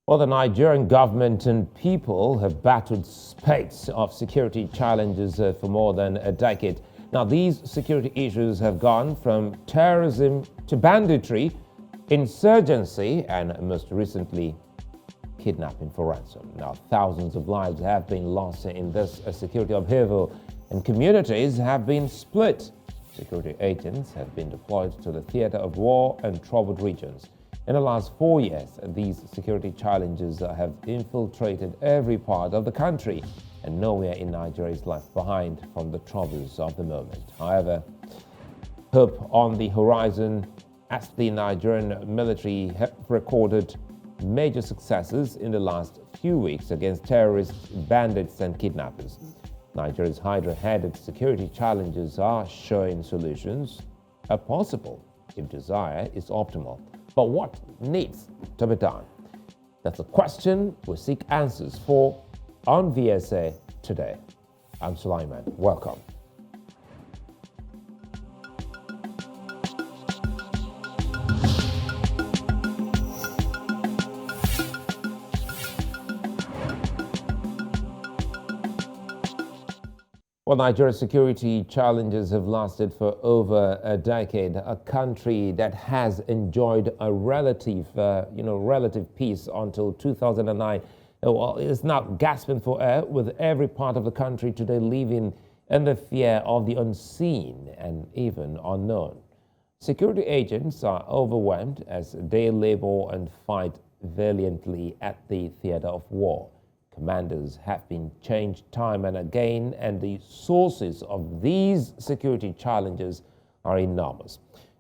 Well, the Nigerian government and people have battled spate of security challenges for more than a decade. Now, these security issues have gone from terrorism to banditry, insurgency, and most recently, kidnapping for ransom. Now, thousands of lives have been lost in this security upheaval, and communities have been split. Security agents have been deployed to the theater of war and troubled regions. In the last 4 years, these security challenges have infiltrated every part of the country, and nowhere in Nigeria is left behind from the troubles of the moment. However, hope on the horizon as the Nigerian military have recorded major successes in the last few weeks against terrorists, bandits, and kidnappers. Nigeria's Hydra-headed security challenges are showing solutions are possible if desire is optimal. But what needs to be done? That's a question we seek answers for on VSA today. I'm Sulaiman. Welcome. Well, Nigeria's security challenges have lasted for over a decade. A country that has enjoyed a relative peace until 2009, is now gasping for air, with every part of the country today living in the fear of the unseen and even unknown. Security agents are overwhelmed as they labor and fight valiantly at the theater of war. Commanders have been changed time and again, and the sources of these security challenges are enormous.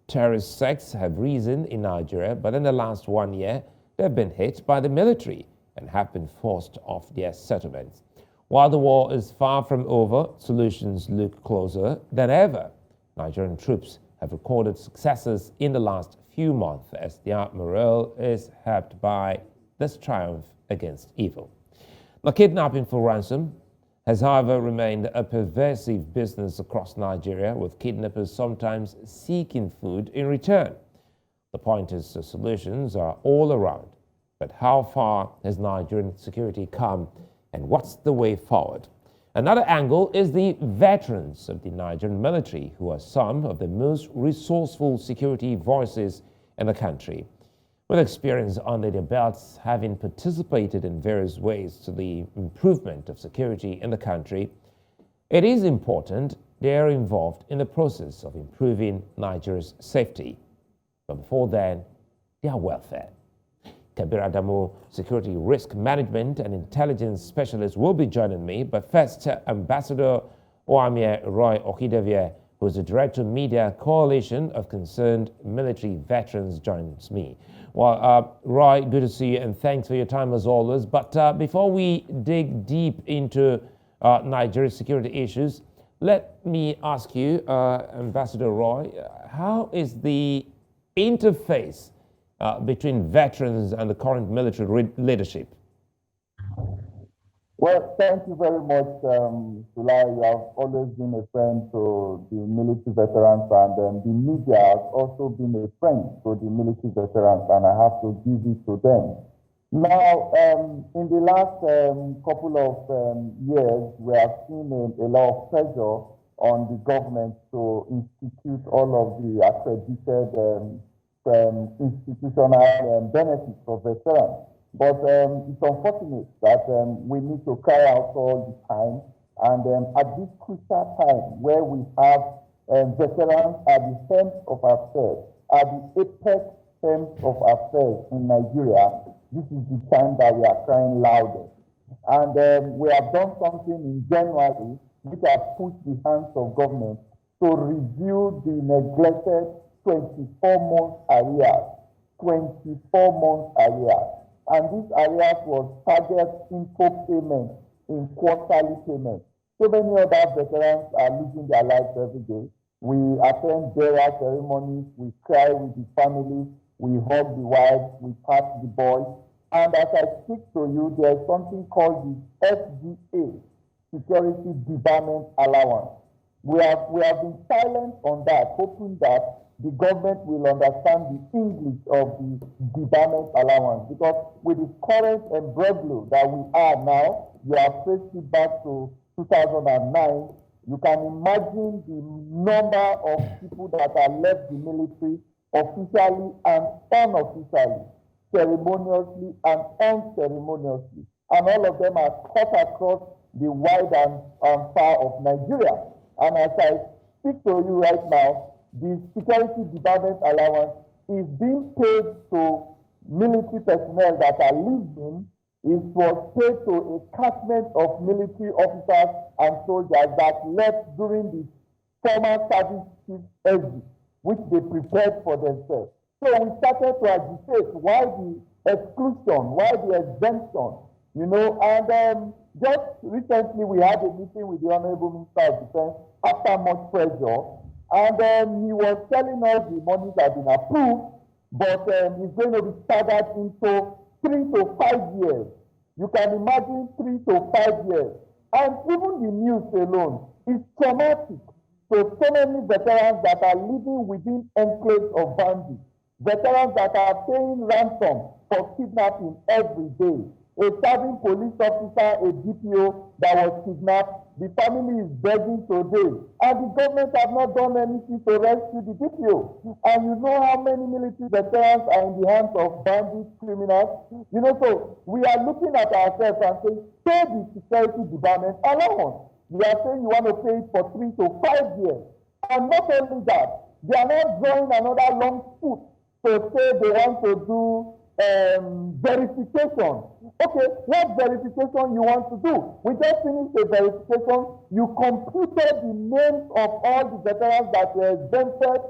Terrorist sects have risen in Nigeria, but in the last 1 year, they've been hit by the military and have been forced off their settlements. While the war is far from over, solutions look closer than ever. Nigerian troops have recorded successes in the last few months as their morale is helped by this triumph against evil. Now, kidnapping for ransom has, however, remained a pervasive business across Nigeria, with kidnappers sometimes seeking food in return. The point is the solutions are all around. But how far has Nigerian security come, and what's the way forward? Another angle is the veterans of the Nigerian military, who are some of the most resourceful security voices in the country. With experience under their belts, having participated in various ways to the improvement of security in the country, it is important they are involved in the process of improving Nigeria's safety. But before then, their welfare. Kabir Adamu, Security Risk Management and Intelligence Specialist, will be joining me. But first, Ambassador Oamien Okhidievbie, who is the Director of Media Coalition of Concerned Military Veterans, joins me. Well, Roy, good to see you, and thanks for your time as always. But before we dig deep into Nigeria's security issues, let me ask you, Ambassador Roy, how is the interface between veterans and the current military leadership? Well, thank you very much, Sulai. You have always been a friend to the military veterans, and the media has also been a friend to the military veterans, and I have to give it to them. Now, in the last couple of years, we have seen a lot of pressure on the government to institute all of the accredited institutional benefits for veterans. But it's unfortunate that we need to cry out all the time. And at this crucial time where we have veterans at the helm of affairs, at the apex helm of affairs in Nigeria, this is the time that we are crying loudest. And we have done something in January which has pushed the hands of government to review the neglected 24-month arrears. 24-month arrears. And this areas was target info payment in quarterly payment. So many other veterans are losing their lives every day. We attend burial ceremonies, we cry with the families, we hug the wives, we pat the boys. And as I speak to you, there's something called the SDA, Security Debarment Allowance. We have been silent on that, hoping that the government will understand the English of the debarment allowance, because with the current imbroglio that we are now, you have traced it back to 2009. You can imagine the number of people that are left the military officially and unofficially, ceremoniously and unceremoniously, and all of them are cut across the wide and far of Nigeria. And as I speak to you right now, the security debarment allowance is being paid to military personnel that are leaving. It was paid to a catchment of military officers and soldiers that left during the former service chief exit, which they prepared for themselves. So we started to agitate why the exclusion, why the exemption, you know, and just recently we had a meeting with the Honorable Minister of Defense after much pressure, and he was telling us the monies have been approved, but it's going to be staggered into 3 to 5 years. You can imagine 3 to 5 years. And even the news alone is traumatic to so many veterans that are living within enclaves of bandits, veterans that are paying ransom for kidnapping every day. A serving police officer, a DPO that was kidnapped, the family is begging today, and the government have not done anything to rescue the DPO. And you know how many military veterans are in the hands of bandits, criminals. You know, so we are looking at ourselves and saying, pay the security debarment allowance. You are saying you want to pay it for 3 to 5 years. And not only that, they are not drawing another long foot to say they want to do verification. Okay, what verification you want to do? We just finished a verification. You computed the names of all the veterans that were exempted,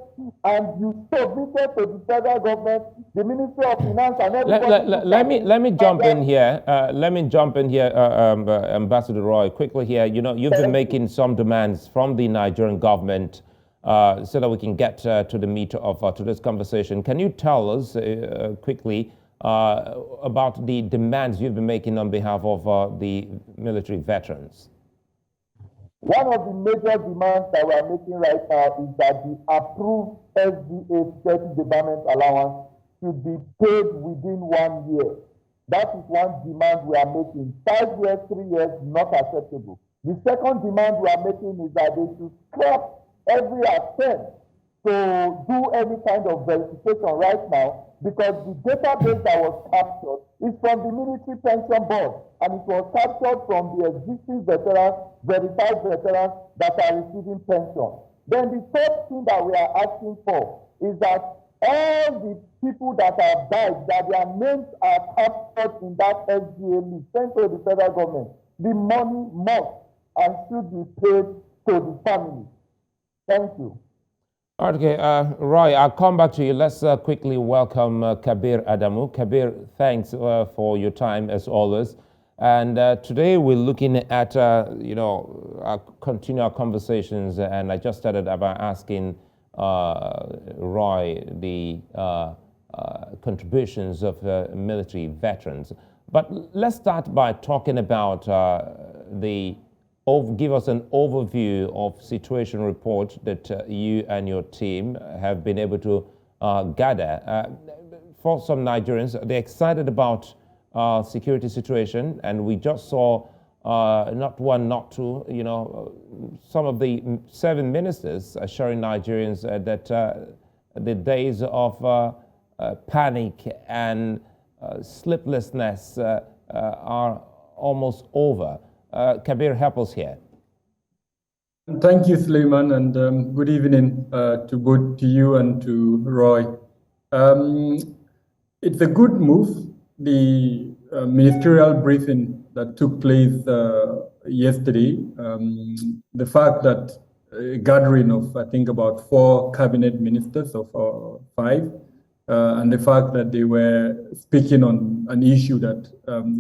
and you submitted to the federal government, the Ministry of Finance, and everybody. Let me jump in here. Ambassador Roy, quickly here. You know, you've been making some demands from the Nigerian government so that we can get to the meat of today's conversation. Can you tell us quickly about the demands you've been making on behalf of the military veterans? One of the major demands that we are making right now is that the approved SDA security debarment allowance should be paid within 1 year. That is one demand we are making. 5 years, 3 years, not acceptable. The second demand we are making is that they should scrap every attempt to do any kind of verification right now, because the database that was captured is from the military pension board, and it was captured from the existing veterans, verified veterans that are receiving pension. Then the third thing that we are asking for is that all the people that have died, that their names are captured in that SDA list sent to the federal government, the money must and should be paid to the family. Thank you. Okay, Roy, I'll come back to you. Let's quickly welcome Kabir Adamu. Kabir, thanks for your time as always. And today we're looking at, continue our conversations. And I just started by asking Roy the contributions of military veterans. But let's start by talking about give us an overview of situation report that you and your team have been able to gather. For some Nigerians, they're excited about security situation, and we just saw not one, not two, some of the 7 ministers assuring Nigerians that the days of panic and sleeplessness are almost over. Kabir, help us here. Thank you, Sulaiman, and good evening to both to you and to Roy. It's a good move. The ministerial briefing that took place yesterday, the fact that a gathering of, I think, about 4 cabinet ministers of 5, and the fact that they were speaking on an issue that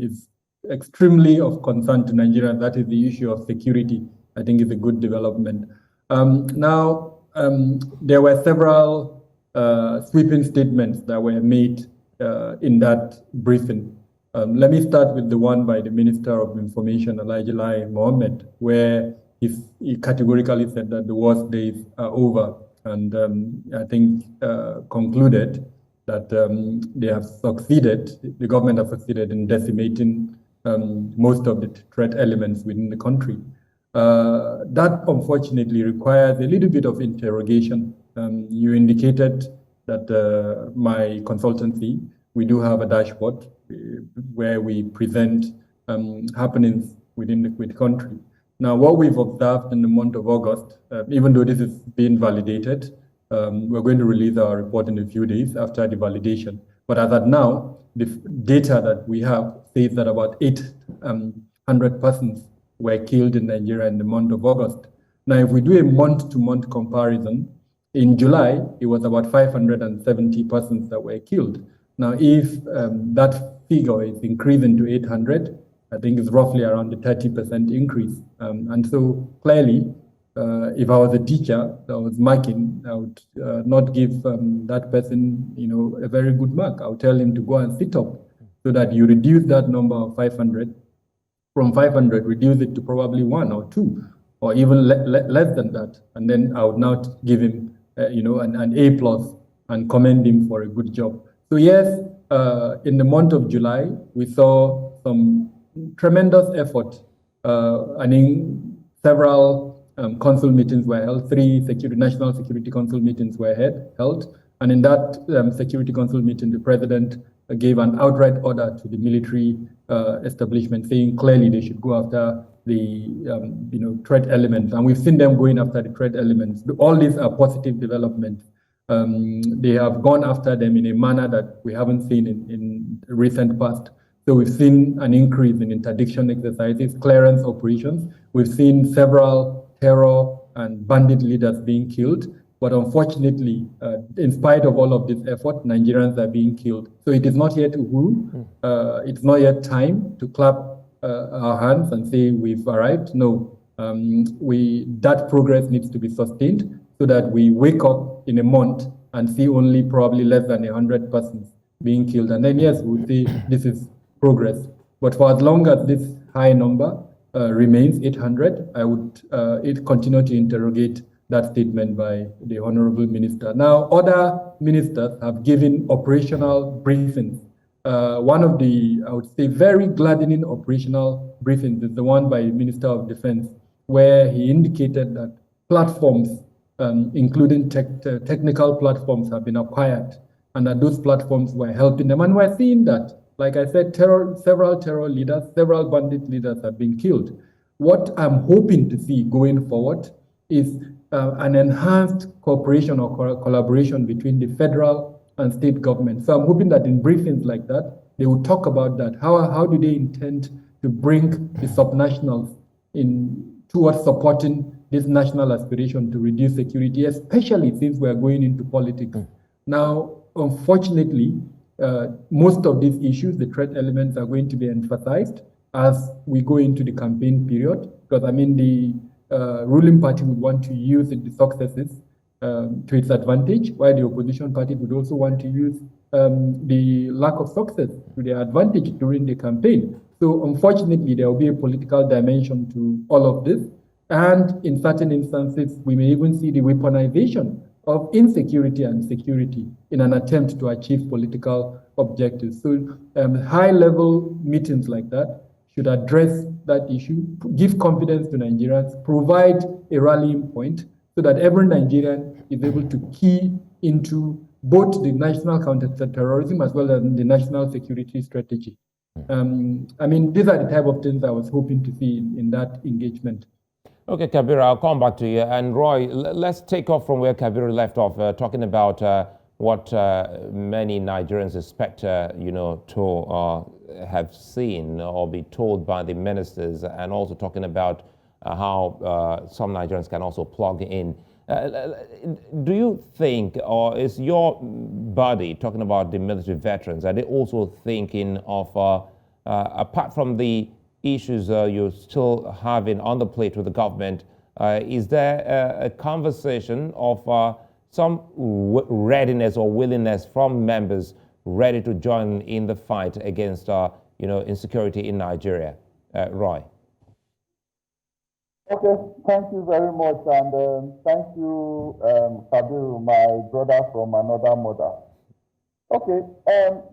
is extremely of concern to Nigeria, that is the issue of security, I think is a good development. There were several sweeping statements that were made in that briefing. Let me start with the one by the Minister of Information, Elijah Mohammed, where he categorically said that the worst days are over and I think concluded that they have succeeded, the government has succeeded in decimating most of the threat elements within the country. That unfortunately requires a little bit of interrogation. You indicated that my consultancy, we do have a dashboard where we present happenings within the country. Now, what we've observed in the month of August, even though this is being validated, we're going to release our report in a few days after the validation. But as of now, the data that we have says that about 800 persons were killed in Nigeria in the month of August. Now, if we do a month-to-month comparison, in July, it was about 570 persons that were killed. Now, if that figure is increasing to 800, I think it's roughly around a 30% increase. And so clearly, if I was a teacher that was marking, I would not give that person, a very good mark. I would tell him to go and sit up so that you reduce that number of 500. From 500, reduce it to probably 1 or 2, or even less than that. And then I would now give him, an A plus and commend him for a good job. So yes, in the month of July, we saw some tremendous effort. Several council meetings were held. 3 national security council meetings were held. And in that security council meeting, the president gave an outright order to the military establishment, saying clearly they should go after the threat elements. And we've seen them going after the threat elements. All these are positive developments. They have gone after them in a manner that we haven't seen in recent past. So we've seen an increase in interdiction exercises, clearance operations. We've seen several terror and bandit leaders being killed. But unfortunately, in spite of all of this effort, Nigerians are being killed. So it is not yet it's not yet time to clap our hands and say we've arrived. No, that progress needs to be sustained so that we wake up in a month and see only probably less than 100 persons being killed. And then yes, we'll say this is progress. But for as long as this high number remains 800, I would continue to interrogate that statement by the Honorable Minister. Now, other ministers have given operational briefings. One of the, I would say, very gladdening operational briefings is the one by the Minister of Defense, where he indicated that platforms, including technical platforms, have been acquired, and that those platforms were helping them. And we're seeing that, like I said, several terror leaders, several bandit leaders have been killed. What I'm hoping to see going forward is an enhanced cooperation or collaboration between the federal and state government. So I'm hoping that in briefings like that, they will talk about that. How do they intend to bring the subnationals towards supporting this national aspiration to reduce security, especially since we are going into politics. Now, unfortunately, most of these issues, the threat elements, are going to be emphasized as we go into the campaign period, because the ruling party would want to use the successes to its advantage, while the opposition party would also want to use the lack of success to their advantage during the campaign. So unfortunately, there will be a political dimension to all of this. And in certain instances, we may even see the weaponization of insecurity and security in an attempt to achieve political objectives. So high-level meetings like that should address that issue, give confidence to Nigerians, provide a rallying point so that every Nigerian is able to key into both the national counter-terrorism as well as the national security strategy. These are the type of things I was hoping to see in that engagement. Okay, Kabir, I'll come back to you. And Roy, let's take off from where Kabir left off, talking about what many Nigerians expect, to have seen or be told by the ministers, and also talking about how some Nigerians can also plug in. Do you think, or is your body, talking about the military veterans, are they also thinking of, apart from the issues you're still having on the plate with the government, is there a conversation of some readiness or willingness from members ready to join in the fight against insecurity in Nigeria? Roy? Okay, thank you very much, and thank you, Kabir, my brother from another mother. Okay,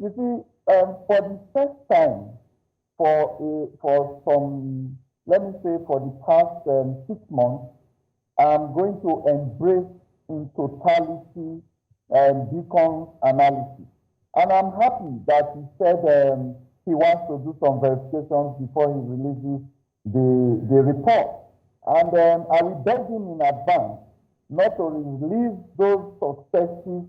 you see, for the first time, for some, let me say, for the past 6 months, I'm going to embrace in totality Beacon analysis. And I'm happy that he said he wants to do some verifications before he releases the report. And I will beg him in advance not to release those successive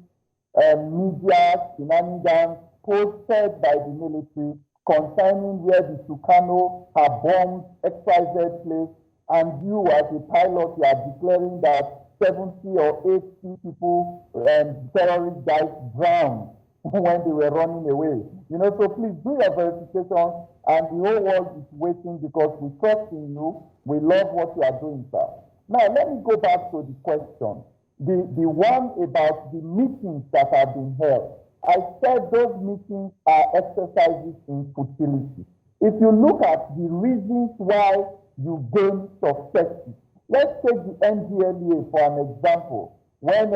media shenanigans posted by the military concerning where the Tucano have bombed XYZ place, and you as a pilot, you are declaring that 70 or 80 people, terrorist guys drowned when they were running away. So please do your verification, and the whole world is waiting because we trust in you. We love what you are doing, sir. Now, let me go back to the question. The one about the meetings that have been held. I said those meetings are exercises in futility. If you look at the reasons why you gain success, let's take the NDLEA for an example. When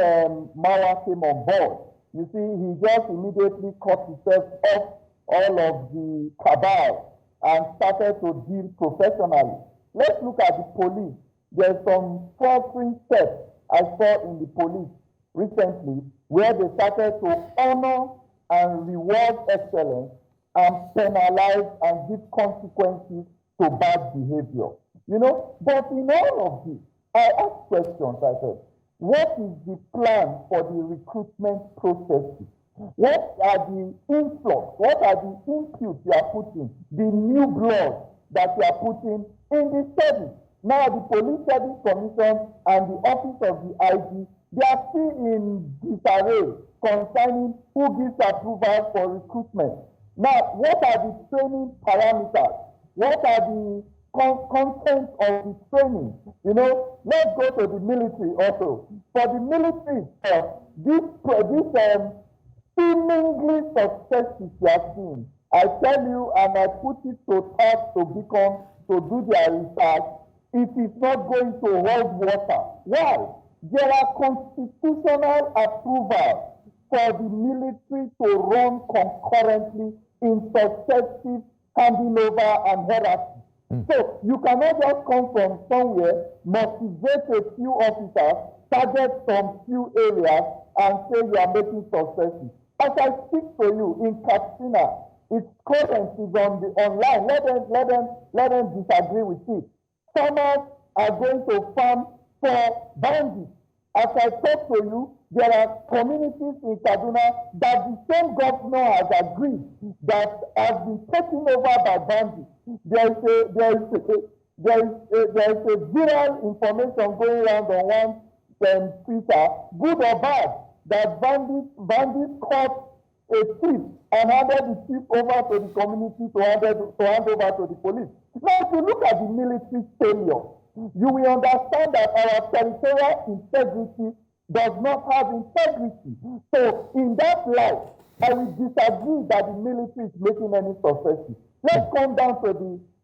Mawa came on board, you see, he just immediately cut himself off all of the cabal and started to deal professionally. Let's look at the police. There's some fostering steps I saw in the police recently where they started to honor and reward excellence and penalize and give consequences to bad behavior. But in all of this, I ask questions. I said, what is the plan for the recruitment processes? What are the influx? What are the inputs you are putting, the new blood that you are putting in the service? Now, the Police Service Commission and the Office of the IG, they are still in disarray concerning who gives approval for recruitment. Now, what are the training parameters? What are the content of the training? Let's go to the military also. For the military, this seemingly successes you are seeing, I tell you, and I put it to task to Beacon to do their research, it is not going to hold water. Why? There are constitutional approvals for the military to run concurrently in successive handing over and hierarchy. So you cannot just come from somewhere, motivate a few officers, target some few areas, and say you are making successes. As I speak to you in Katsina, its current is on the online. Let them disagree with it. Farmers are going to farm for bandits. As I talk to you, there are communities in Kaduna that the same governor has agreed that have been taken over by bandits. There is a viral information going around on one Twitter, good or bad, that bandits caught a thief and handed the thief over to the community to hand over to the police. Now, if you look at the military failure, you will understand that our territorial integrity does not have integrity. So, in that light, I will disagree that the military is making any successes. Let's come down to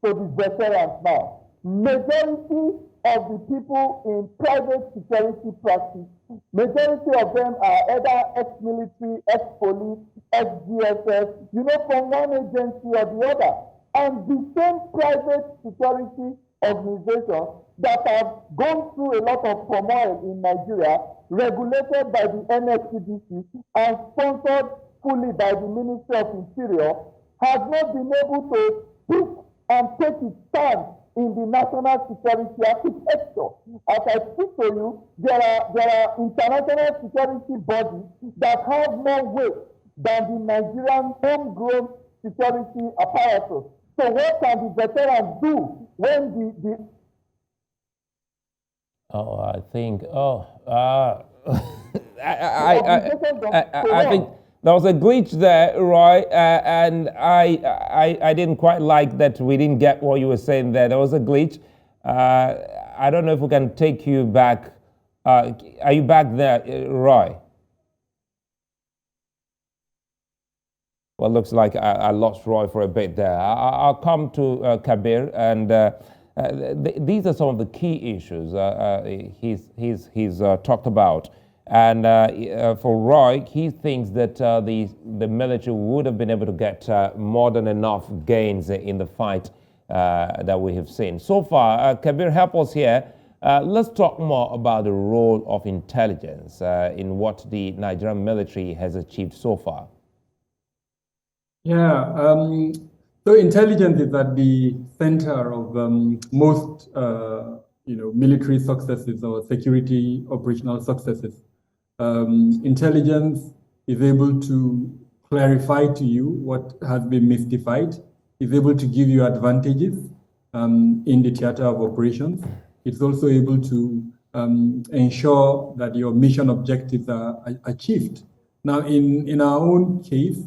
the veterans now. Majority of the people in private security practice, majority of them are either ex-military, ex-police, ex-GSS, from one agency or the other. And the same private security organizations that have gone through a lot of turmoil in Nigeria, regulated by the NSCDC and sponsored fully by the Ministry of Interior, has not been able to pick and take its stand in the national security architecture. As I speak to you, there are international security bodies that have more weight than the Nigerian homegrown security apparatus. So what can the veterans do when the I think. I think there was a glitch there, Roy, and I didn't quite like that we didn't get what you were saying there. There was a glitch. I don't know if we can take you back. Are you back there, Roy? Well, looks like I lost Roy for a bit there. I'll come to Kabir, and These are some of the key issues he's talked about. And for Roy, he thinks that the military would have been able to get more than enough gains in the fight that we have seen. So far, Kabir, help us here. Let's talk more about the role of intelligence in what the Nigerian military has achieved so far. Yeah, so intelligence is at the center of most, military successes or security operational successes. Intelligence is able to clarify to you what has been mystified, is able to give you advantages in the theater of operations. It's also able to ensure that your mission objectives are achieved. Now, in our own case,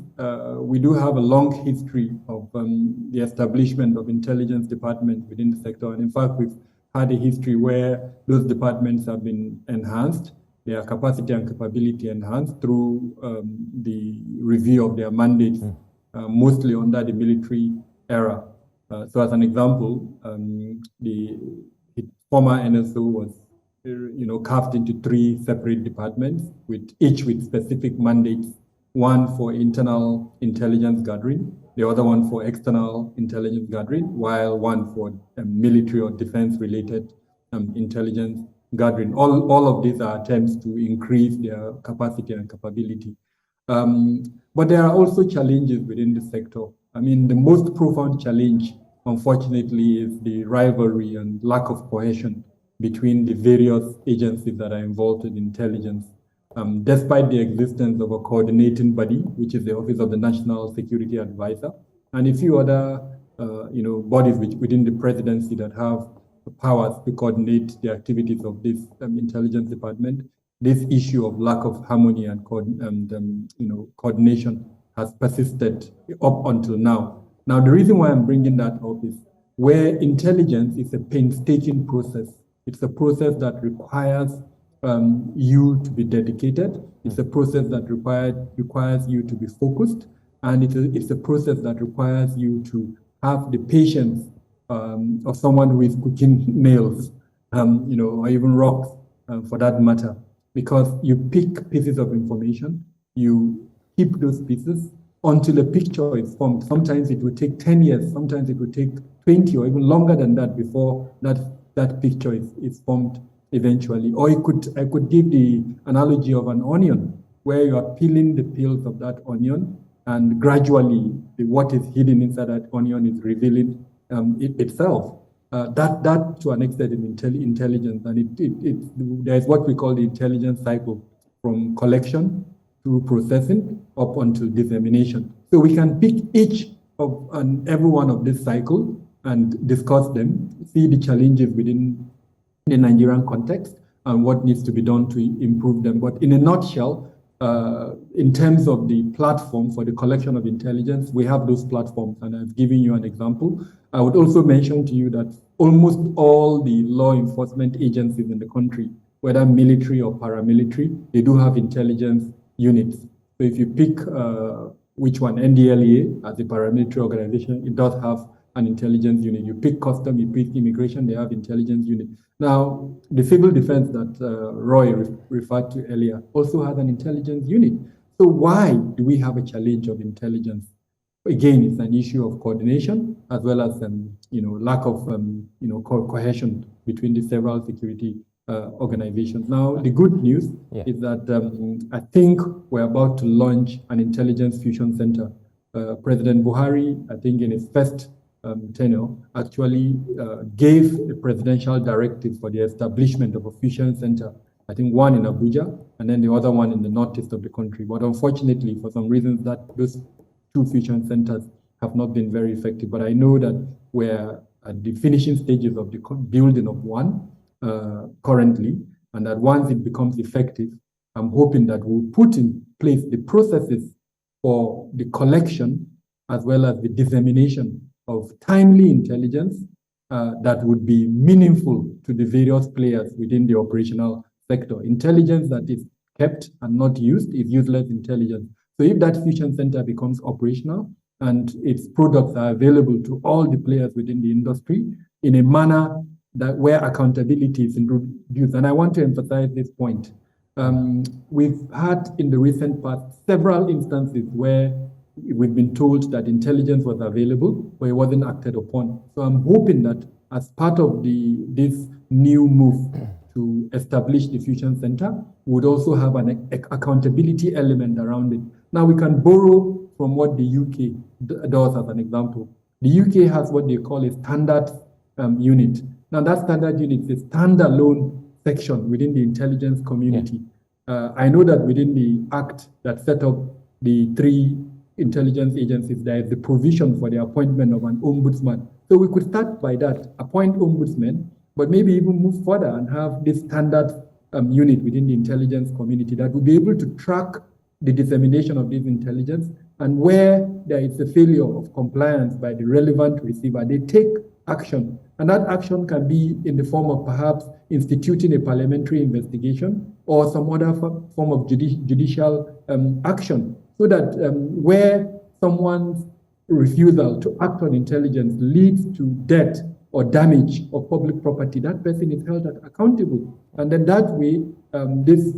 we do have a long history of the establishment of intelligence departments within the sector. And in fact, we've had a history where those departments have been enhanced, their capacity and capability enhanced through the review of their mandates, mostly under the military era. So as an example, the former NSO was carved into 3 separate departments, each with specific mandates, one for internal intelligence gathering, the other one for external intelligence gathering, while one for military or defense-related intelligence gathering. All of these are attempts to increase their capacity and capability. But there are also challenges within the sector. I mean, the most profound challenge, unfortunately, is the rivalry and lack of cohesion between the various agencies that are involved in intelligence. Despite the existence of a coordinating body, which is the Office of the National Security Advisor, and a few other bodies within the presidency that have powers to coordinate the activities of this intelligence department, this issue of lack of harmony and coordination has persisted up until now. Now, the reason why I'm bringing that up is where intelligence is a painstaking process. It's a process that requires you to be dedicated. It's a process that requires you to be focused, and it's a process that requires you to have the patience of someone who is cooking nails, or even rocks, for that matter, because you pick pieces of information, you keep those pieces until a picture is formed. Sometimes it will take 10 years, sometimes it will take 20 or even longer than that before that picture is formed eventually. Or I could give the analogy of an onion, where you are peeling the peels of that onion, and gradually what is hidden inside that onion is revealing itself. That to an extent is intelligence, and there's what we call the intelligence cycle, from collection to processing up until dissemination. So we can pick each of and every one of this cycle and discuss them, see the challenges within the Nigerian context and what needs to be done to improve them. But in a nutshell, in terms of the platform for the collection of intelligence, we have those platforms, and I've given you an example. I would also mention to you that almost all the law enforcement agencies in the country, whether military or paramilitary, they do have intelligence units. So if you pick which one, NDLEA as a paramilitary organization, it does have an intelligence unit. You pick custom, you pick immigration, they have intelligence unit. Now, the civil defense that Roy referred to earlier also has an intelligence unit. So why do we have a challenge of intelligence? Again, it's an issue of coordination as well as lack of cohesion between the several security organizations. Now, the good news is that I think we're about to launch an intelligence fusion center. President Buhari, I think in his first tenure, actually gave a presidential directive for the establishment of a fusion center. I think one in Abuja and then the other one in the northeast of the country. But unfortunately, for some reasons, those 2 fusion centers have not been very effective. But I know that we're at the finishing stages of the building of one currently, and that once it becomes effective, I'm hoping that we'll put in place the processes for the collection as well as the dissemination of timely intelligence that would be meaningful to the various players within the operational sector. Intelligence that is kept and not used is useless intelligence. So if that fusion center becomes operational, and its products are available to all the players within the industry in a manner that where accountability is introduced. And I want to emphasize this point. We've had in the recent past several instances where we've been told that intelligence was available, but it wasn't acted upon. So I'm hoping that as part of this new move to establish the Fusion Center, we would also have an accountability element around it. Now we can borrow from what the UK does as an example. The UK has what they call a standard unit. Now that standard unit is a standalone section within the intelligence community. Yeah. I know that within the act that set up the 3 intelligence agencies, there is the provision for the appointment of an ombudsman. So we could start by that, appoint ombudsmen, but maybe even move further and have this standard unit within the intelligence community that will be able to track the dissemination of this intelligence, and where there is a failure of compliance by the relevant receiver, they take action. And that action can be in the form of perhaps instituting a parliamentary investigation or some other form of judicial action, so that where someone's refusal to act on intelligence leads to death or damage of public property, that person is held accountable. And then that way, this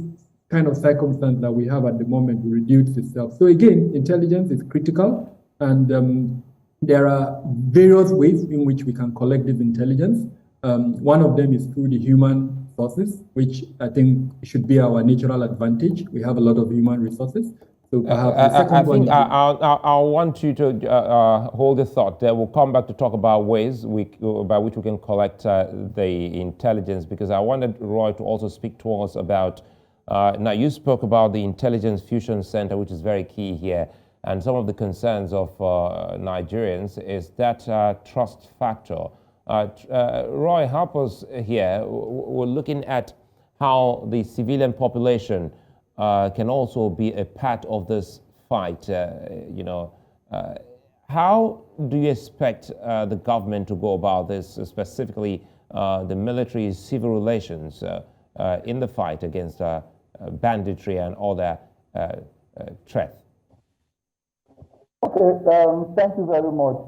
kind of circumstance that we have at the moment will reduce itself. So again, intelligence is critical, and there are various ways in which we can collect this intelligence. One of them is through the human sources, which I think should be our natural advantage. We have a lot of human resources. So perhaps the second one. I want you to hold a thought. We'll come back to talk about ways by which we can collect the intelligence, because I wanted Roy to also speak to us about, now you spoke about the Intelligence Fusion Center, which is very key here. And some of the concerns of Nigerians is that trust factor. Roy, help us here. We're looking at how the civilian population can also be a part of this fight. How do you expect the government to go about this, specifically the military civil relations in the fight against banditry and other threats? Okay, thank you very much.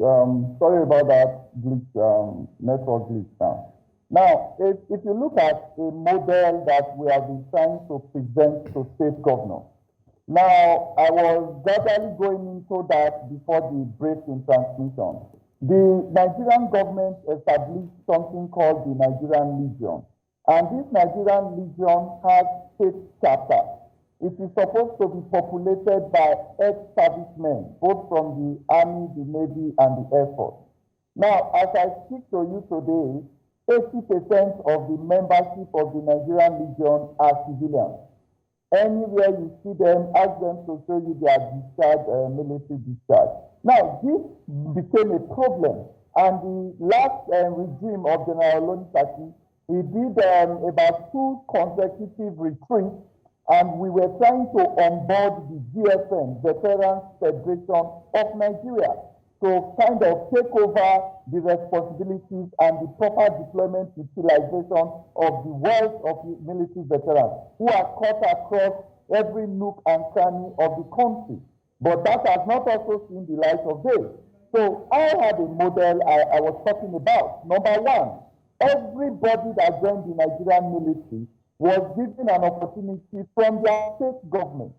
Sorry about that glitch, network glitch now. Now, if you look at a model that we have been trying to present to state governors, now I was gradually going into that before the break in transmission. The Nigerian government established something called the Nigerian Legion, and this Nigerian Legion has state chapters. It is supposed to be populated by ex-servicemen, both from the Army, the Navy, and the Air Force. Now, as I speak to you today, 80% of the membership of the Nigerian Legion are civilians. Anywhere you see them, ask them to show you their discharge, military discharge. Now, this became a problem, and the last regime of General Olonipaki, he did about 2 consecutive retreats, and we were trying to onboard the GFN, Veterans Federation of Nigeria, to kind of take over the responsibilities and the proper deployment utilization of the wealth of the military veterans who are cut across every nook and cranny of the country. But that has not also seen the light of day. So I had a model I was talking about. Number one, everybody that joined the Nigerian military was given an opportunity from their state government.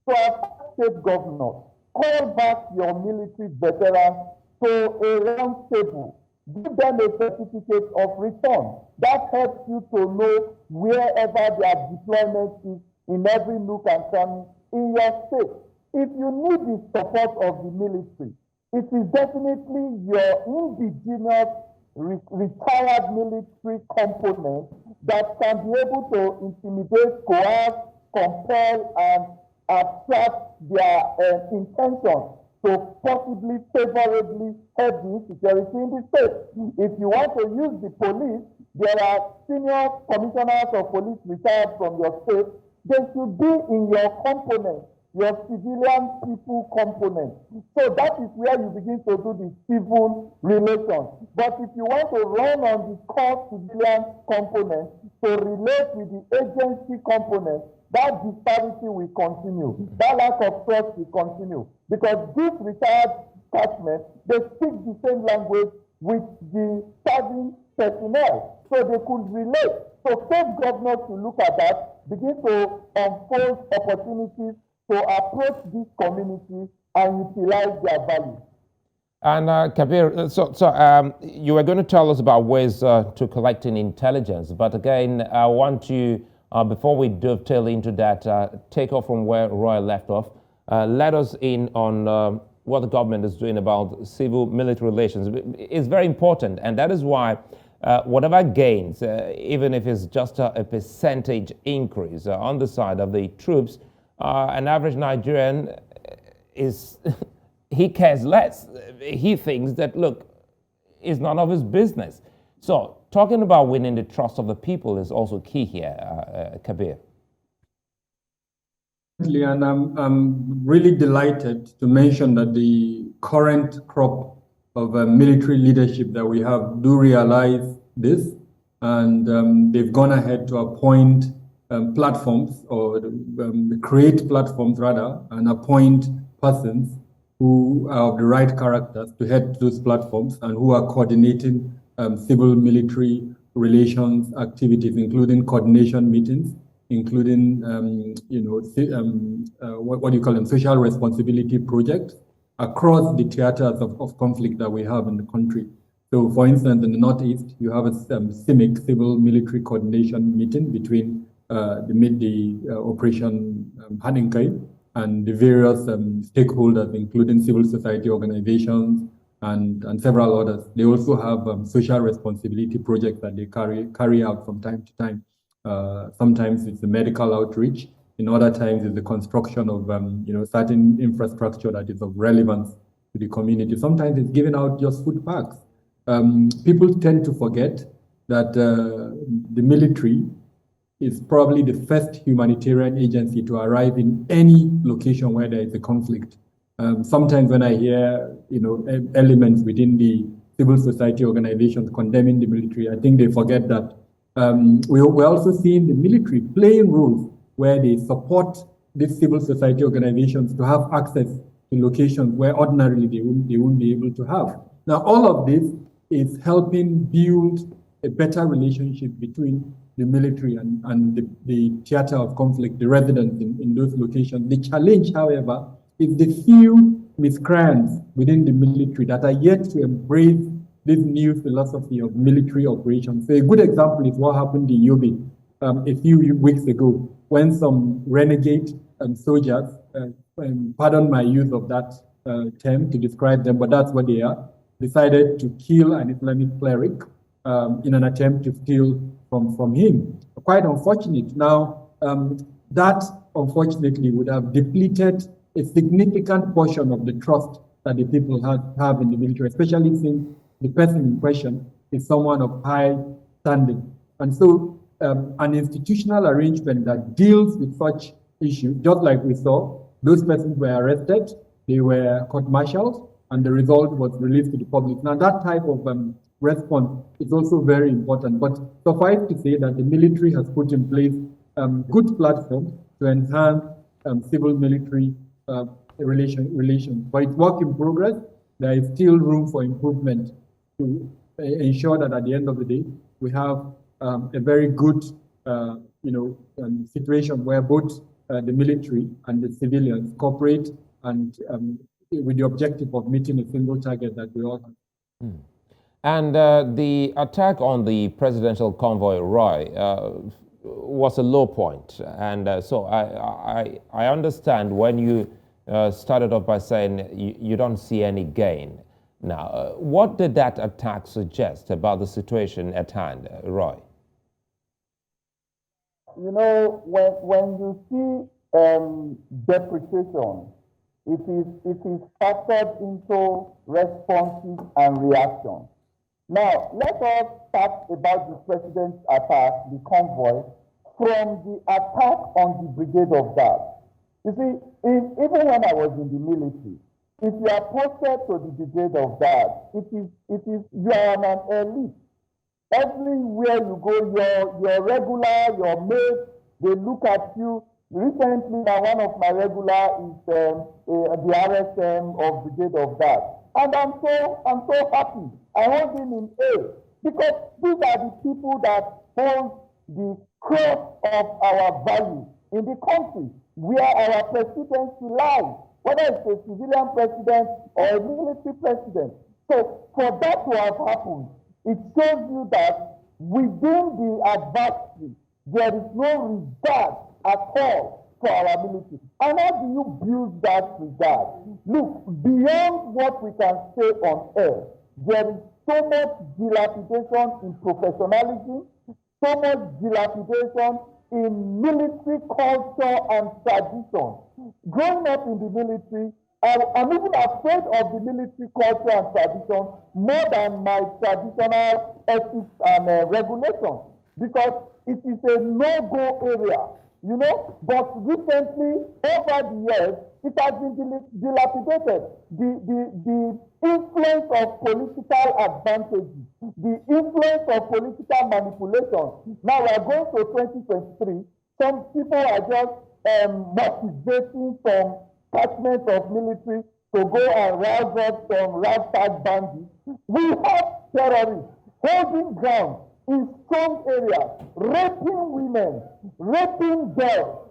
So as state governor, call back your military veterans to a round table. Give them a certificate of return. That helps you to know wherever their deployment is in every nook and cranny in your state. If you need the support of the military, it is definitely your indigenous retired military component that can be able to intimidate, coerce, compel, and attract their intention to possibly favorably help the insecurity in the state. If you want to use the police, there are senior commissioners of police retired from your state. They should be in your component, your civilian people component. So that is where you begin to do the civil relations. But if you want to run on the core civilian component to relate with the agency component, that disparity will continue. That lack of trust will continue. Because these retired catchment, they speak the same language with the serving personnel, so they could relate. So state governors to look at that, begin to unfold opportunities to approach these communities and utilize their value. And Kabir, you were going to tell us about ways to collecting intelligence, but again, I want to, before we dovetail into that, take off from where Roy left off. Let us in on what the government is doing about civil-military relations. It's very important, and that is why whatever gains, even if it's just a percentage increase on the side of the troops, an average Nigerian is, he cares less. He thinks that, look, it's none of his business. So talking about winning the trust of the people is also key here, Kabir. And I'm really delighted to mention that the current crop of military leadership that we have do realize this, and they've gone ahead to appoint platforms, or create platforms rather, and appoint persons who are of the right characters to head those platforms and who are coordinating civil-military relations activities, including coordination meetings, including what do you call them, social responsibility projects across the theaters of conflict that we have in the country. So, for instance, in the Northeast, you have a CIMIC, Civil Military Coordination Meeting between the Operation Haninkai and the various stakeholders, including civil society organizations and several others. They also have social responsibility projects that they carry out from time to time. Sometimes it's the medical outreach. In other times, it's the construction of certain infrastructure that is of relevance to the community. Sometimes it's giving out just food packs. People tend to forget that the military is probably the first humanitarian agency to arrive in any location where there is a conflict. Sometimes when I hear elements within the civil society organizations condemning the military, I think they forget that we're also seeing the military playing roles where they support these civil society organizations to have access to locations where ordinarily they won't be able to have. Now, all of this is helping build a better relationship between the military and the theater of conflict, the residents in those locations. The challenge, however, is the few miscreants within the military that are yet to embrace this new philosophy of military operations. So a good example is what happened in Yobe a few weeks ago, when some renegade soldiers, pardon my use of that term to describe them, but that's what they are, decided to kill an Islamic cleric in an attempt to steal from him. Quite unfortunate. Now, that unfortunately would have depleted a significant portion of the trust that the people have in the military, especially since the person in question is someone of high standing. And so an institutional arrangement that deals with such issues, just like we saw, those persons were arrested, they were court-martialed, and the result was released to the public. Now, that type of response is also very important. But suffice to say that the military has put in place good platforms to enhance civil-military relations. But it's work in progress. There is still room for improvement to ensure that at the end of the day, we have a very good situation where both the military and the civilians cooperate and with the objective of meeting a single target that we all have. And the attack on the presidential convoy, Roy, was a low point. And so I understand when you started off by saying you don't see any gain. Now, what did that attack suggest about the situation at hand, Roy? When you see depreciation, it is factored into responses and reactions. Now, let us talk about the president's attack, the convoy, from the attack on the Brigade of Guards. You see, even when I was in the military, if you are posted to the Brigade of Guards, you are an elite. Everywhere you go, your regular, your mate, they look at you. Recently, one of my regular is the RSM of Brigade of Guards. And I'm so happy. I hold him in A, because these are the people that hold the cross of our values in the country where our presidency lies, whether it's a civilian president or a military president. So for that to have happened, it shows you that within the adversary, there is no regard at all for our military. And how do you build that regard? Look, beyond what we can say on air, there is so much dilapidation in professionalism, so much dilapidation in military culture and tradition. Growing up in the military, I'm even afraid of the military culture and tradition more than my traditional ethics and regulations, because it is a no-go area, you know. But recently, over the years, it has been dilapidated. The influence of political advantages, the influence of political manipulation. Now we are going to 2023. Some people are just motivating some attachment of military to go and rouse up some ragtag bandits. We have terrorists holding ground in strong areas, raping women, raping girls,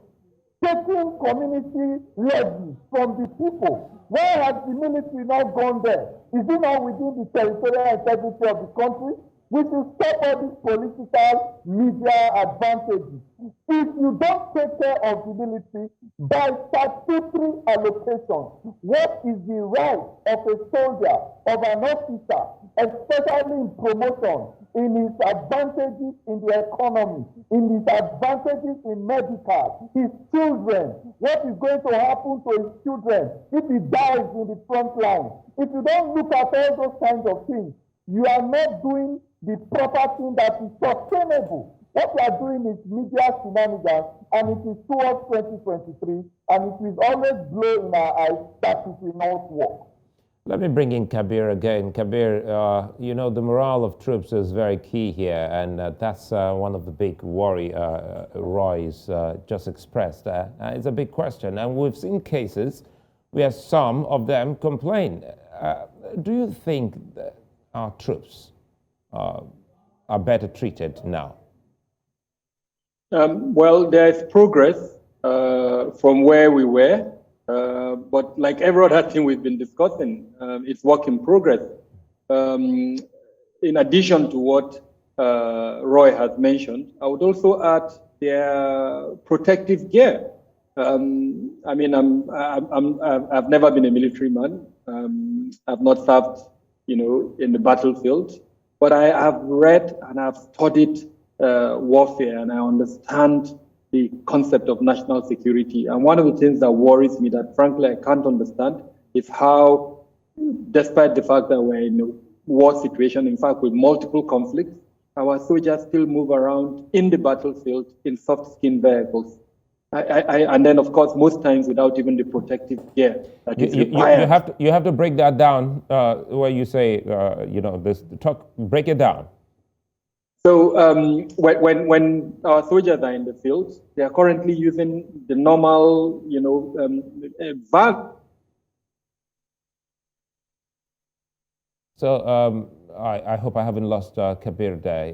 taking community levies from the people. Why has the military not gone there? Is it not within the territorial integrity of the country? We should stop all these political media advantages. If you don't take care of the military by statutory allocation, what is the right of a soldier, of an officer, especially in promotion, in his advantages in the economy, in his advantages in medical, his children, what is going to happen to his children if he dies in the front line? If you don't look at all those kinds of things, you are not doing the proper thing that is sustainable. What we are doing is media shenanigans, and it is towards 2023, and it will always blow in our eyes that it will not work. Let me bring in Kabir again. Kabir, you know, the morale of troops is very key here, and that's one of the big worry Roy's just expressed. It's a big question, and we've seen cases where some of them complain. Do you think that our troops are better treated now? Well, there is progress from where we were, but like every other thing we've been discussing, it's work in progress. In addition to what Roy has mentioned, I would also add their protective gear. I mean, I've never been a military man. I've not served, you know, in the battlefield, but I have read and I've studied warfare, and I understand the concept of national security. And one of the things that worries me, that frankly I can't understand, is how, despite the fact that we're in a war situation, in fact with multiple conflicts, our soldiers still move around in the battlefield in soft-skinned vehicles. And then, of course, most times without even the protective gear that is required. You have to break that down, where you say, you know, break it down. So when our soldiers are in the field, they are currently using the normal, you know, van. So I hope I haven't lost Kabir there.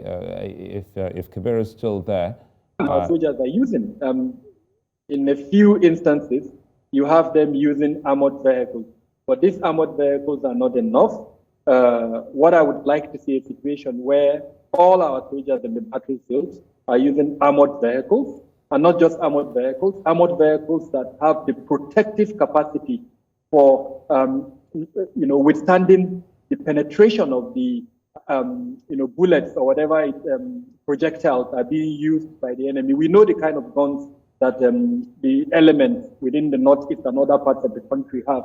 If Kabir is still there. Our soldiers are using. In a few instances, you have them using armored vehicles, but these armored vehicles are not enough. What I would like to see a situation where all our soldiers in the battlefield are using armored vehicles, and not just armored vehicles that have the protective capacity for, you know, withstanding the penetration of the, you know, bullets or whatever projectiles are being used by the enemy. We know the kind of guns that the elements within the northeast and other parts of the country have.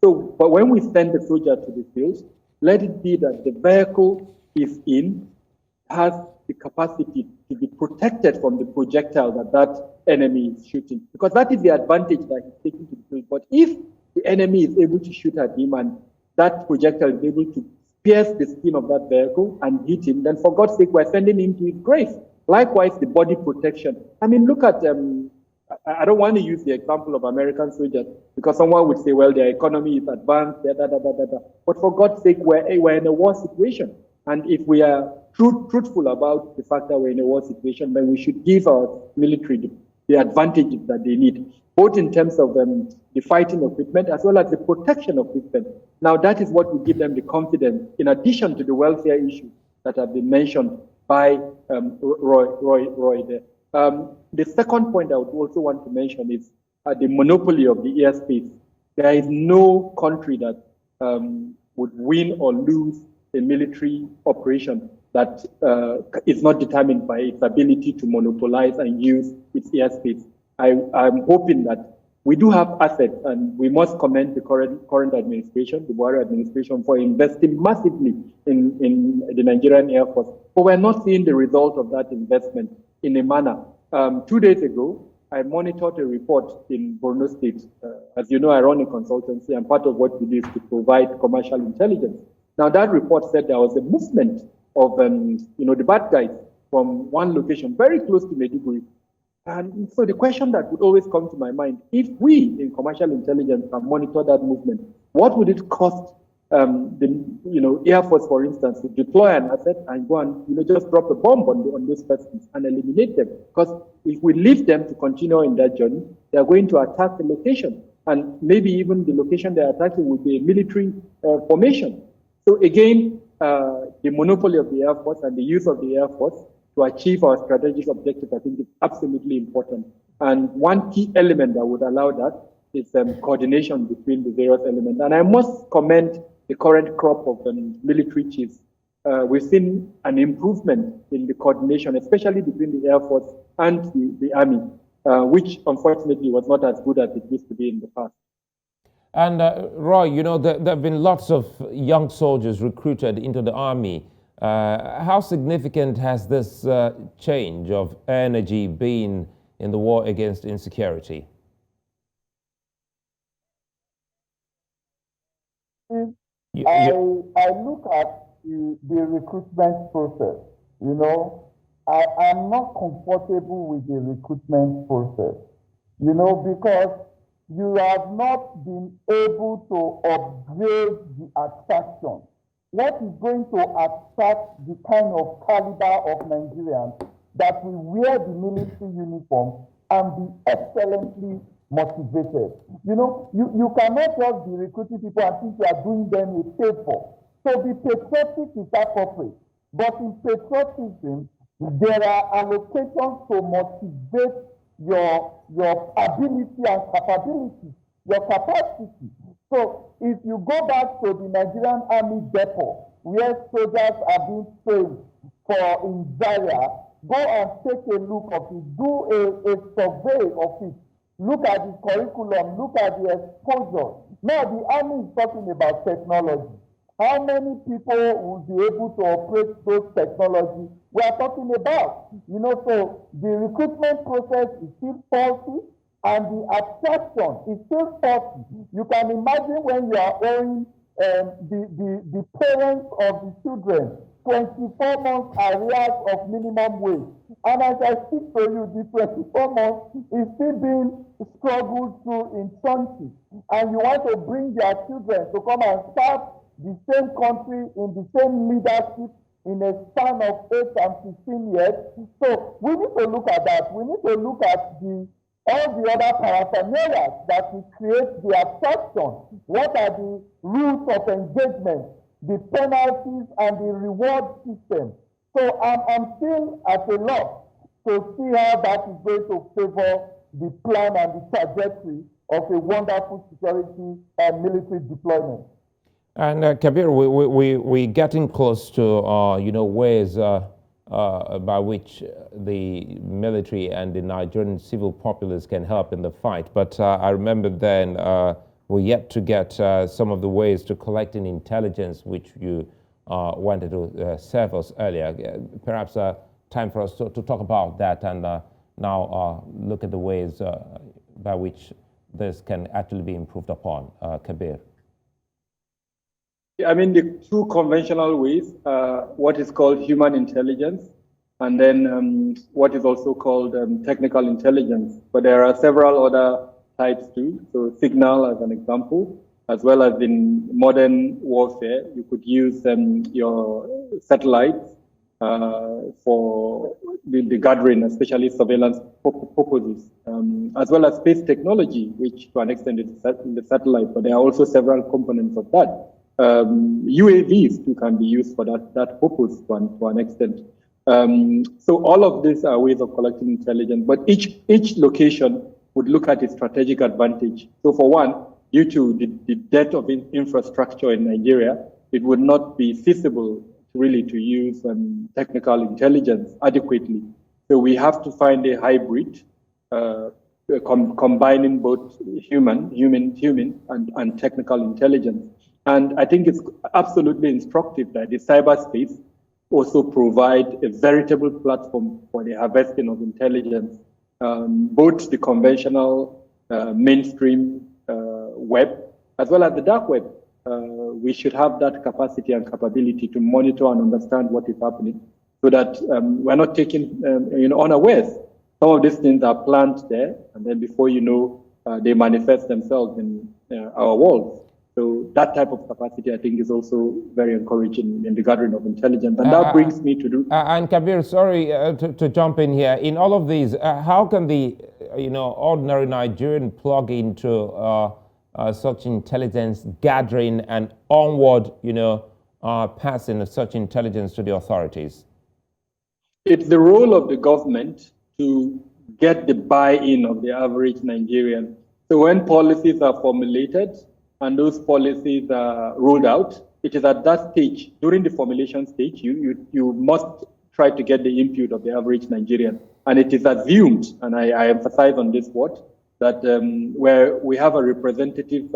So, but when we send the soldier to the field, let it be that the vehicle is in, has the capacity to be protected from the projectile that enemy is shooting. Because that is the advantage that he's taking to the field. But if the enemy is able to shoot at him and that projectile is able to pierce the skin of that vehicle and hit him, then for God's sake, we're sending him to his grave. Likewise, the body protection. I mean, look at I don't want to use the example of American soldiers because someone would say, well, their economy is advanced, da, da, da, da, da, da. But for God's sake, we're in a war situation. And if we are truthful about the fact that we're in a war situation, then we should give our military the advantages that they need, both in terms of the fighting equipment as well as the protection equipment. Now, that is what will give them the confidence, in addition to the welfare issues that have been mentioned by Roy there. The second point I would also want to mention is the monopoly of the airspace. There is no country that would win or lose a military operation that is not determined by its ability to monopolize and use its airspace. I'm hoping that we do have assets, and we must commend the current administration, the Buhari administration, for investing massively in the Nigerian Air Force. But we're not seeing the result of that investment in a manner. 2 days ago, I monitored a report in Borno State. As you know, I run a consultancy, and part of what we do is to provide commercial intelligence. Now, that report said there was a movement of the bad guys from one location very close to Maiduguri. And so the question that would always come to my mind, if we in commercial intelligence can monitor that movement, what would it cost the Air Force, for instance, to deploy an asset and go and just drop a bomb on those persons and eliminate them? Because if we leave them to continue in that journey, they are going to attack the location, and maybe even the location they are attacking will be a military formation. So again, the monopoly of the Air Force and the use of the Air Force to achieve our strategic objectives, I think, is absolutely important. And one key element that would allow that is coordination between the various elements. And I must commend the current crop of military chiefs. We've seen an improvement in the coordination, especially between the Air Force and the Army, which unfortunately was not as good as it used to be in the past. And Roy, there have been lots of young soldiers recruited into the Army. How significant has this change of energy been in the war against insecurity? I look at the recruitment process. I'm not comfortable with the recruitment process, because you have not been able to upgrade the attraction. What is going to attract the kind of caliber of Nigerians that will wear the military uniform and be excellently motivated? You cannot just be recruiting people and think you are doing them a favor. So the patriotic is appropriate. But in patriotism, there are allocations to motivate your ability and capability, your capacity. So if you go back to the Nigerian Army depot, where soldiers are being trained in Zaria, go and take a look of it, do a survey of it, look at the curriculum, look at the exposure. Now the Army is talking about technology. How many people will be able to operate those technologies we are talking about? So the recruitment process is still faulty, and the attraction is still faulty. You can imagine when you are owing the parents of the children 24 months arrears of minimum wage. And as I speak to you, the 24 months is still being struggled through in chunches. And you want to bring their children to come and serve the same country in the same leadership in a span of 8 and 15 years. So we need to look at that. We need to look at all the other paraphernalia that will create the attraction. What are the rules of engagement, the penalties, and the reward system? So I'm still at a loss to see how that is going to favor the plan and the trajectory of a wonderful security and military deployment. And Kabir, we're getting close to ways by which the military and the Nigerian civil populace can help in the fight. But I remember then we're yet to get some of the ways to collecting intelligence, which you wanted to serve us earlier. Perhaps time for us to talk about that and now look at the ways by which this can actually be improved upon. Kabir. I mean, the two conventional ways, what is called human intelligence and then what is also called technical intelligence. But there are several other types too. So signal as an example, as well as in modern warfare, you could use your satellites for the gathering, especially surveillance purposes, as well as space technology, which to an extent is in the satellite, but there are also several components of that. UAVs too can be used for that purpose to an extent. So all of these are ways of collecting intelligence, but each location would look at its strategic advantage. So for one, due to the dearth of infrastructure in Nigeria, it would not be feasible really to use technical intelligence adequately. So we have to find a hybrid, combining both human and technical intelligence. And I think it's absolutely instructive that the cyberspace also provide a veritable platform for the harvesting of intelligence, both the conventional mainstream web as well as the dark web. We should have that capacity and capability to monitor and understand what is happening, so that we're not taken unawares. Some of these things are planned there, and then before you know, they manifest themselves in our world. So that type of capacity, I think, is also very encouraging in the gathering of intelligence. And that brings me to do... and Kabir, sorry to jump in here. In all of these, how can the ordinary Nigerian plug into such intelligence gathering and onward, passing of such intelligence to the authorities? It's the role of the government to get the buy-in of the average Nigerian. So when policies are formulated and those policies are rolled out, it is at that stage, during the formulation stage, you must try to get the input of the average Nigerian. And it is assumed, and I emphasize on this word, that where we have a representative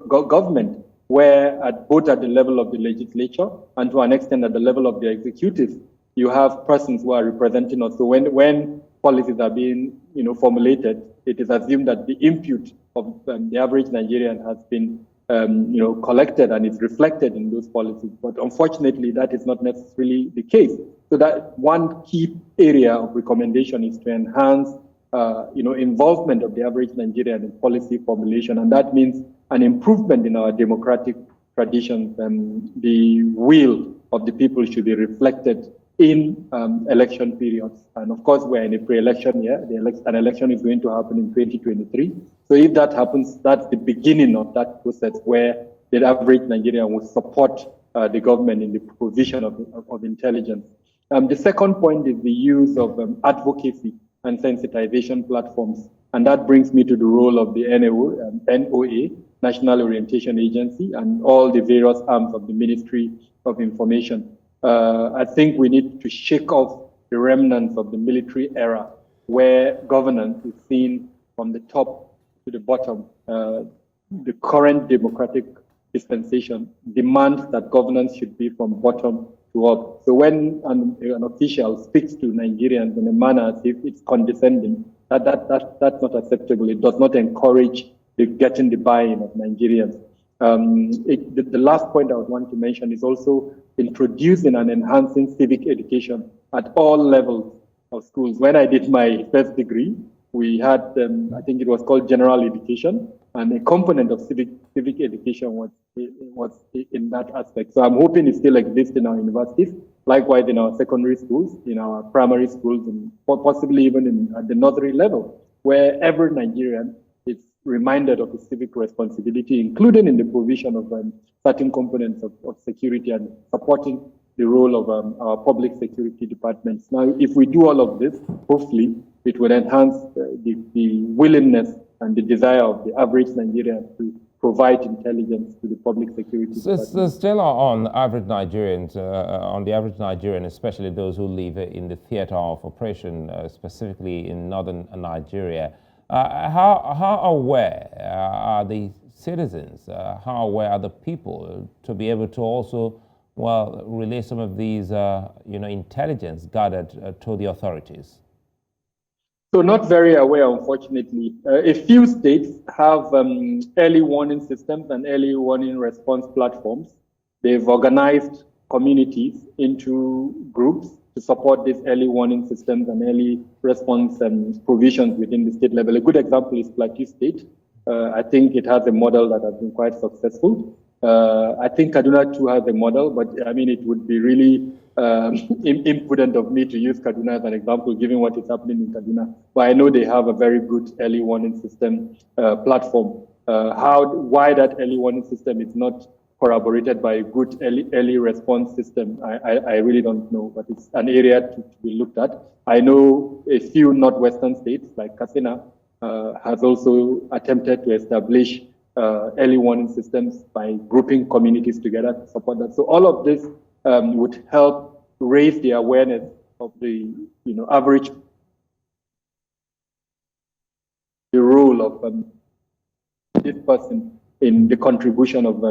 government, where both at the level of the legislature and to an extent at the level of the executive, you have persons who are representing us. So when policies are being formulated, it is assumed that the input of the average Nigerian has been collected and is reflected in those policies. But unfortunately, that is not necessarily the case. So that one key area of recommendation is to enhance involvement of the average Nigerian in policy formulation, and that means an improvement in our democratic traditions. The will of the people should be reflected in election periods. And of course, we're in a pre-election year. An election is going to happen in 2023. So if that happens, that's the beginning of that process where the average Nigerian will support the government in the provision of intelligence. The second point is the use of advocacy and sensitization platforms. And that brings me to the role of the NOA, National Orientation Agency, and all the various arms of the Ministry of Information. I think we need to shake off the remnants of the military era, where governance is seen from the top to the bottom. The current democratic dispensation demands that governance should be from bottom to up. So when an official speaks to Nigerians in a manner as if it's condescending, that's not acceptable. It does not encourage getting the buy-in of Nigerians. The last point I would want to mention is also introducing and enhancing civic education at all levels of schools. When I did my first degree, we had, I think it was called general education, and a component of civic education was in that aspect. So I'm hoping it still exists in our universities, likewise in our secondary schools, in our primary schools, and possibly even at the nursery level, where every Nigerian is reminded of his civic responsibility, including in the provision of certain components of security and supporting the role of our public security departments. Now, if we do all of this, hopefully, it will enhance the willingness and the desire of the average Nigerian to provide intelligence to the public security department. So still on average Nigerians, on the average Nigerian, especially those who live in the theater of operation, specifically in northern Nigeria, how aware are the citizens, how aware are the people to be able to also, relay some of these, intelligence gathered to the authorities? So not very aware, unfortunately. A few states have early warning systems and early warning response platforms. They've organized communities into groups to support these early warning systems and early response provisions within the state level. A good example is Plateau State. I think it has a model that has been quite successful. I think Kaduna too has a model, but I mean, it would be really imprudent of me to use Kaduna as an example, given what is happening in Kaduna. But I know they have a very good early warning system platform. Why that early warning system is not corroborated by a good early response system, I really don't know, but it's an area to be looked at. I know a few northwestern states like Katsina has also attempted to establish early warning systems by grouping communities together to support that. So all of this would help raise the awareness of the average the role of this person in the contribution of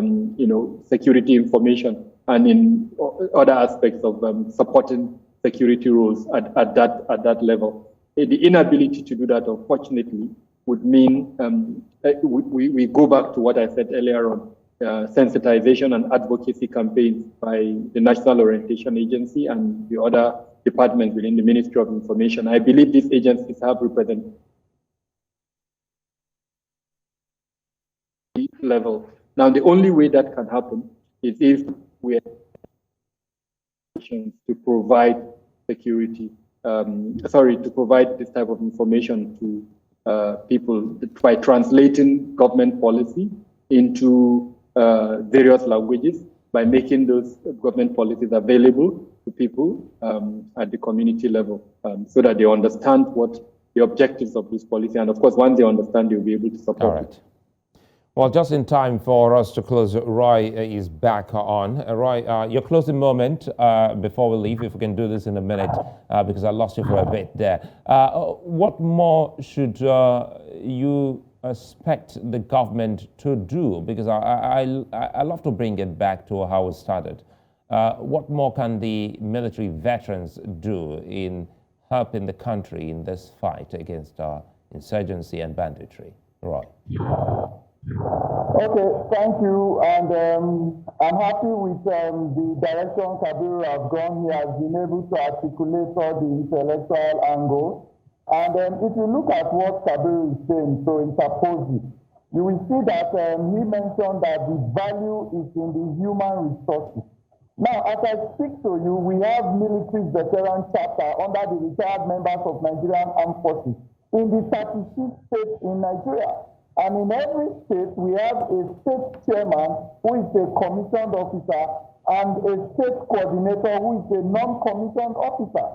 security information and in other aspects of supporting security roles at that level. The inability to do that, unfortunately, would mean we go back to what I said earlier on, sensitization and advocacy campaigns by the National Orientation Agency and the other departments within the Ministry of Information. I believe these agencies have represented level. Now, the only way that can happen is if we are to provide security, to provide this type of information to people by translating government policy into various languages, by making those government policies available to people at the community level, so that they understand what the objectives of this policy, and of course, once they understand, they'll be able to support it. Well, just in time for us to close, Roy is back on. Roy, your closing moment before we leave, if we can do this in a minute, because I lost you for a bit there. What more should you expect the government to do? Because I love to bring it back to how it started. What more can the military veterans do in helping the country in this fight against insurgency and banditry? Roy. Okay, thank you, and I'm happy with the direction Kabir has gone. He has been able to articulate all the intellectual angles, and if you look at what Kabir is saying, so interpose it, you will see that he mentioned that the value is in the human resources. Now, as I speak to you, we have military veteran chapter under the retired members of Nigerian Armed Forces in the 36 states in Nigeria. And in every state, we have a state chairman who is a commissioned officer and a state coordinator who is a non-commissioned officer.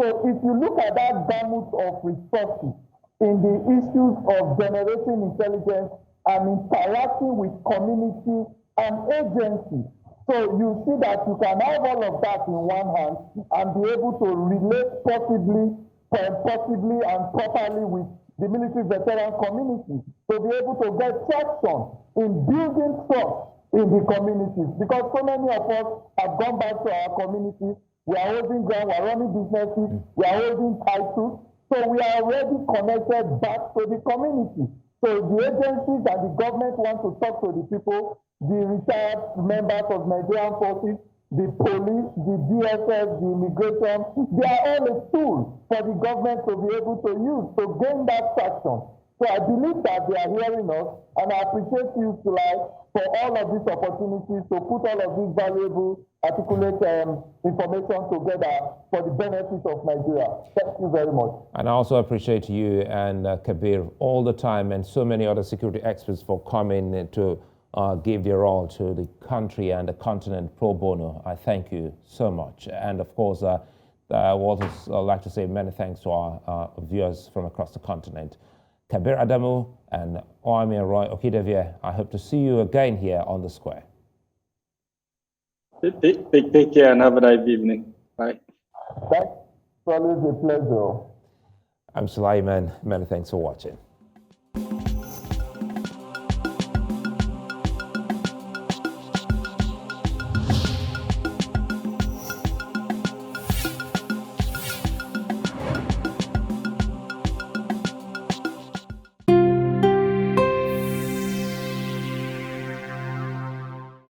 So if you look at that gamut of resources in the issues of generating intelligence and interacting with community and agencies, so you see that you can have all of that in one hand and be able to relate possibly and properly with the military veteran community, to be able to get traction in building trust in the communities. Because so many of us have gone back to our communities, we are holding ground, we are running businesses, we are holding titles, so we are already connected back to the community. So the agencies and the government want to talk to the people, the retired members of Nigerian forces, the police, the DSS, the immigration, they are all a tool for the government to be able to use to gain that traction. So I believe that they are hearing us, and I appreciate you, Sulaiman, for all of these opportunities to put all of these valuable, articulate information together for the benefit of Nigeria. Thank you very much. And I also appreciate you and Kabir all the time, and so many other security experts for coming to give their all to the country and the continent pro bono. I thank you so much. And of course, I would also like to say many thanks to our viewers from across the continent. Kabir Adamu and Oamien Okhidievbie, I hope to see you again here on The Square. Take care and have a nice evening. Bye. Thanks. It's always a pleasure. I'm Sulaiman. Many thanks for watching.